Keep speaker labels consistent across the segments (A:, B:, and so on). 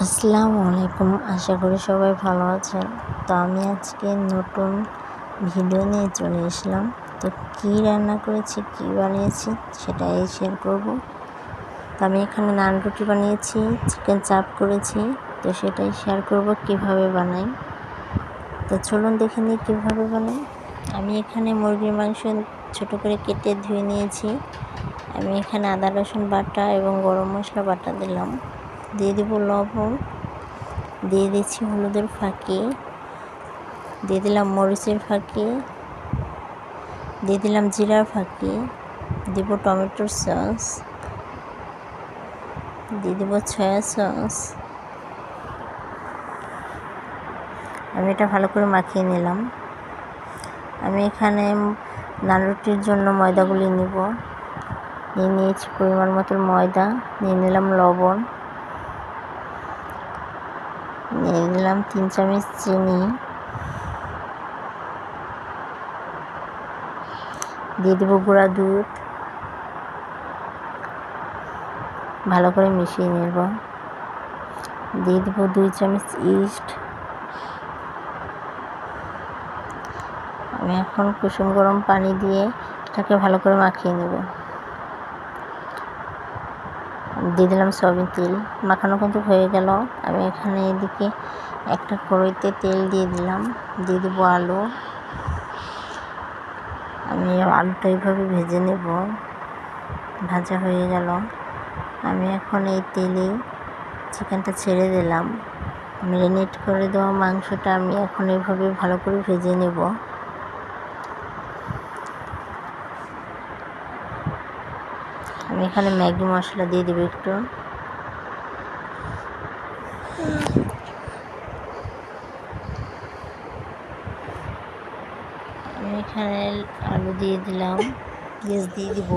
A: আসসালামু আলাইকুম, আশা করি সবাই ভালো আছেন। তো আমি আজকে নতুন ভিডিও নিয়ে চলে এসলাম। তো কী রান্না করেছি, কী বানিয়েছি সেটাই শেয়ার করব। তো আমি এখানে নান রুটি বানিয়েছি, চিকেন চাপ করেছি, তো সেটাই শেয়ার করব কিভাবে বানাই। তো চলুন দেখে নিই কীভাবে বানাই। আমি এখানে মুরগির মাংস ছোট করে কেটে ধুয়ে নিয়েছি। আমি এখানে আদা রসুন বাটা এবং গরম মশলা বাটা দিলাম, দিয়ে দেবো লবণ, দিয়ে দিচ্ছি হলুদের ফাঁকি, দিয়ে দিলাম মরিচের ফাঁকি, দিয়ে দিলাম জিরার ফাঁকি, দিব টমেটোর সস, দিয়ে দেবো সয়া সস। আমি এটা ভালো করে মাখিয়ে নিলাম। আমি এখানে নান রুটির জন্য ময়দাগুলি নিয়ে নিয়েছি পরিমাণ মতো ময়দা, নিয়ে নিলাম লবণ, নিয়ে নিলাম 3 চামচ চিনি, দিয়ে দেবো গুঁড়া দুধ, ভালো করে মিশিয়ে নেব। দিয়ে দেবো 2 চামচ ইস্ট। আমি এখন কুসুম গরম পানি দিয়ে এটাকে ভালো করে মাখিয়ে নেব। দিয়ে দিলাম সয়াবিন তেল, মাখানো কিন্তু হয়ে গেল। আমি এখানে এদিকে একটা কড়াইতে তেল দিয়ে দিলাম, দিয়ে দেবো আলু। আমি আলুটা এইভাবে ভেজে নেব। ভাজা হয়ে গেল। আমি এখন এই তেলে চিকেনটা ছেড়ে দিলাম। ম্যারিনেট করে দেওয়া মাংসটা আমি এখন এইভাবে ভালো করে ভেজে নেব। আমি এখানে ম্যাগি মশলা দিয়ে দেবো একটু। আমি এখানে আলু দিয়ে দিলাম, পেঁয়াজ দিয়ে দিব,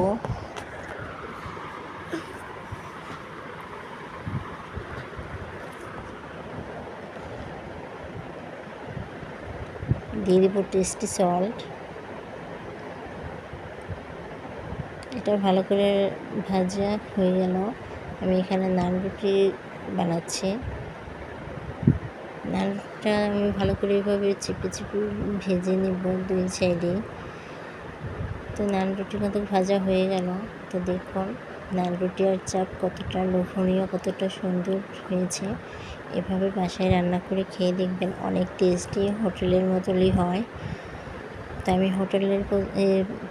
A: দিয়ে দিব টেস্টি সল্ট। এটা ভালো করে ভাজা হয়ে গেল। আমি এখানে নান রুটি বানাচ্ছি। নানটা আমি ভালো করে এভাবে চিপে ভেজে নেব 2 সাইডে। তো নান রুটি কিন্তু ভাজা হয়ে গেল। তো দেখুন নান রুটি আর চাপ কতটা লোভনীয়, কতটা সুন্দর হয়েছে। এভাবে বাসায় রান্না করে খেয়ে দেখবেন, অনেক টেস্টি, হোটেলের মতোই হয়। তো আমি হোটেলের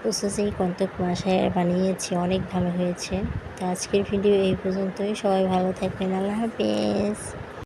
A: প্রসেসেই কিন্তু বাসায় বানিয়েছি, অনেক ভালো হয়েছে। তো আজকের ভিডিও এই পর্যন্তই। সবাই ভালো থাকবেন। আল্লাহ হাফেজ।